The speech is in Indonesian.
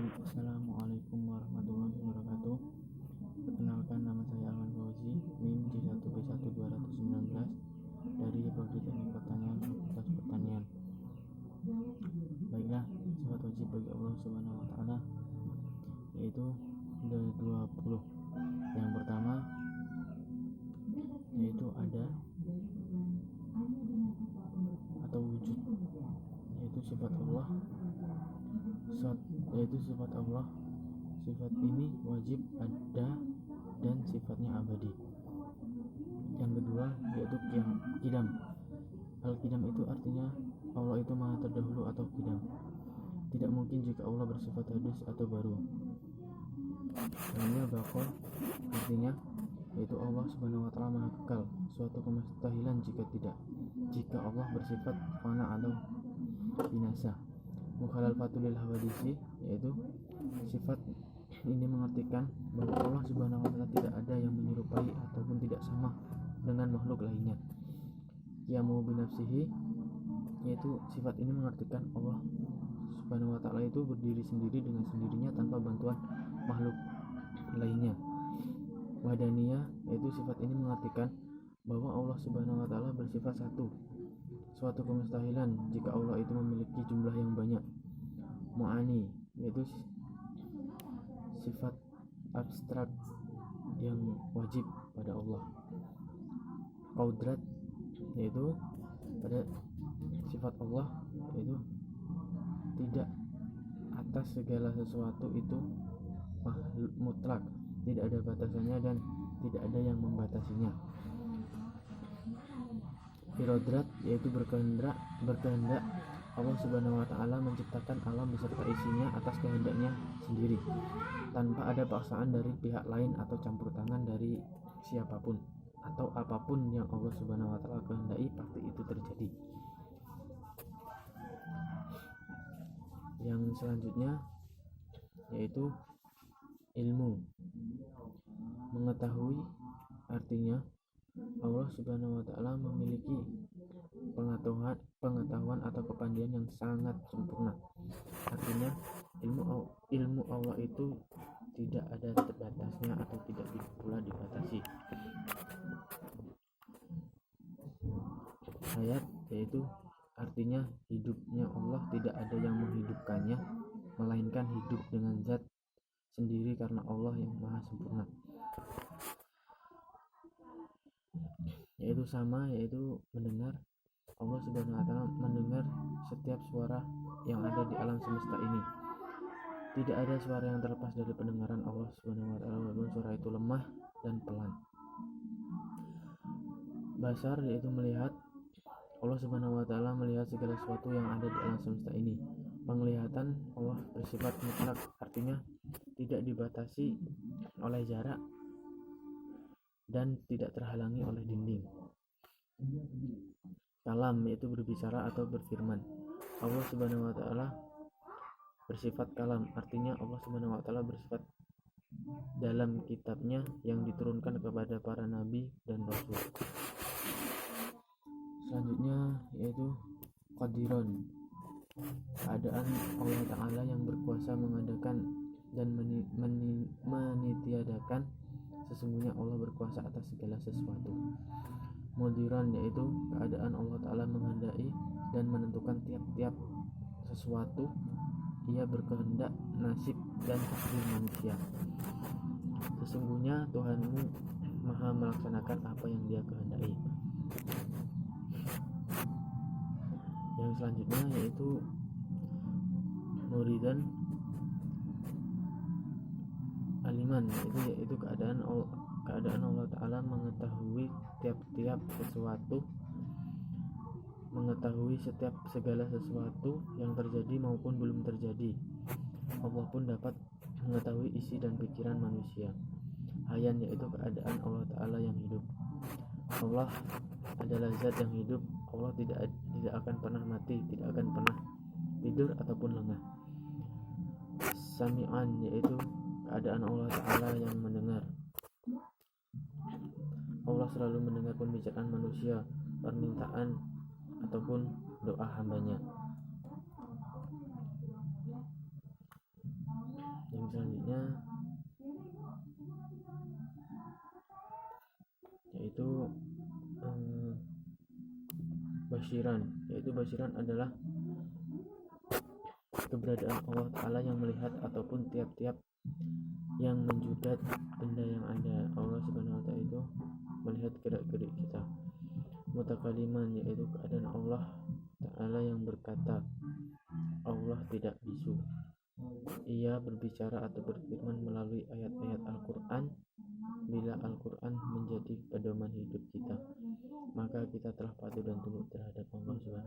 Assalamualaikum warahmatullahi wabarakatuh. Perkenalkan, nama saya Alwan Fauzi, NIM J1B1 2019 dari Prodi Teknik Pertanian Fakultas Pertanian. Baiklah, sifat wajib bagi Allah Subhanahu wa taala yaitu ada 20. Yang pertama yaitu ada atau wujud, yaitu sifat Allah. Sifat Allah. Sifat ini wajib ada dan sifatnya abadi. Yang kedua yaitu qidam. Al-qidam itu artinya Allah itu maha terdahulu atau qidam. Tidak mungkin jika Allah bersifat hadis atau baru. Lainnya baqa, artinya yaitu Allah Subhanahu wa taala maha kekal, suatu kemustahilan jika Allah bersifat fana atau binasa. Mukhalal fatulil hawadisi, yaitu sifat ini mengartikan bahwa Allah Subhanahu wa taala tidak ada yang menyerupai ataupun tidak sama dengan makhluk lainnya. Qiyamu binafsihi, yaitu sifat ini mengartikan Allah Subhanahu wa taala itu berdiri sendiri dengan sendirinya tanpa bantuan makhluk lainnya. Wahdaniyah, yaitu sifat ini mengartikan bahwa Allah Subhanahu wa taala bersifat satu, suatu kemustahilan jika Allah itu memiliki jumlah yang banyak. Mu'ani, yaitu sifat abstrak yang wajib pada Allah. Qaudrat, yaitu pada sifat Allah yaitu tidak atas segala sesuatu itu mutlak, tidak ada batasannya dan tidak ada yang membatasinya. Irodrat, yaitu berkehendak Allah Subhanahu wa taala menciptakan alam beserta isinya atas kehendaknya sendiri tanpa ada paksaan dari pihak lain atau campur tangan dari siapapun atau apapun yang Allah Subhanahu wa taala kehendaki pasti itu terjadi. Yang selanjutnya yaitu ilmu. Mengetahui, artinya Allah Subhanahu wa taala memiliki pengetahuan atau kepandaian yang sangat sempurna. Artinya ilmu Allah itu tidak ada batasnya atau tidak pula dibatasi. Hayat, yaitu artinya hidupnya Allah tidak ada yang menghidupkannya, melainkan hidup dengan zat sendiri karena Allah yang maha sempurna. Yaitu sama, yaitu mendengar. Allah Subhanahu wa taala mendengar setiap suara yang ada di alam semesta ini. Tidak ada suara yang terlepas dari pendengaran Allah Subhanahu wa taala walaupun suara itu lemah dan pelan. Basar, yaitu melihat. Allah Subhanahu wa taala melihat segala sesuatu yang ada di alam semesta ini. Penglihatan Allah bersifat mutlak, artinya tidak dibatasi oleh jarak dan tidak terhalangi oleh dinding. Kalam, yaitu berbicara atau berfirman. Allah Subhanahu wa taala bersifat kalam, artinya Allah Subhanahu wa taala bersifat dalam kitabnya yang diturunkan kepada para nabi dan rasul. Selanjutnya yaitu qadiron, keadaan Allah taala yang berkuasa mengadakan dan menitiadakan. Sesungguhnya Allah berkuasa atas segala sesuatu. Mudiran, yaitu keadaan Allah taala menghendaki dan menentukan tiap-tiap sesuatu. Ia berkehendak nasib dan takdir manusia. Sesungguhnya Tuhanmu maha melaksanakan apa yang Dia kehendaki. Yang selanjutnya yaitu muridan aliman, yaitu keadaan Allah taala mengetahui tiap-tiap sesuatu, mengetahui segala sesuatu yang terjadi maupun belum terjadi. Allah pun dapat mengetahui isi dan pikiran manusia. Hayan, yaitu keadaan Allah taala yang hidup. Allah adalah zat yang hidup. Allah tidak akan pernah mati, tidak akan pernah tidur ataupun lengah. Sami'an, yaitu keadaan Allah taala yang mendengar. Allah selalu mendengar pembicaraan manusia, permintaan ataupun doa hambanya. Basyiran, yaitu basyiran adalah keberadaan Allah Ta'ala yang melihat ataupun tiap-tiap yang menjudat benda yang ada. Allah Subhanahu wa Ta'ala itu melihat gerak-gerik kita. Mutakaliman, yaitu keadaan Allah Ta'ala yang berkata. Allah tidak bisu. Ia berbicara atau berfirman melalui ayat-ayat Al-Quran. Bila Al-Quran menjadi pedoman hidup kita, maka kita telah patuh dan tunduk terhadap Allah Subhanahu